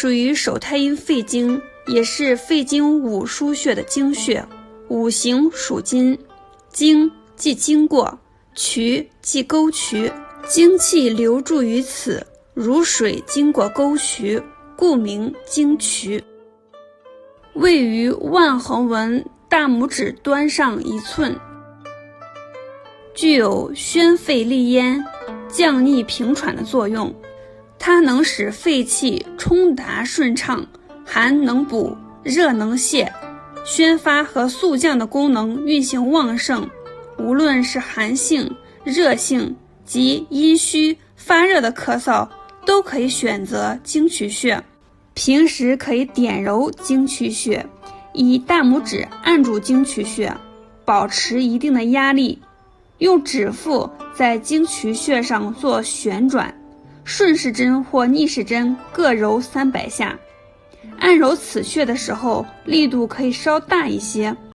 属于手太阴肺经，也是肺经五腧穴的经穴。五行属金，经即经过，渠即沟渠，精气流注于此，如水经过沟渠，故名经渠。位于腕横纹大拇指端上1寸，具有宣肺利咽、降逆平喘的作用。它能使肺气冲达顺畅，寒能补，热能泄，宣发和肃降的功能运行旺盛。无论是寒性、热性及阴虚发热的咳嗽，都可以选择经渠穴。平时可以点揉经渠穴，以大拇指按住经渠穴，保持一定的压力，用指腹在经渠穴上做旋转，顺时针或逆时针各揉300下。按揉此穴的时候，力度可以稍大一些，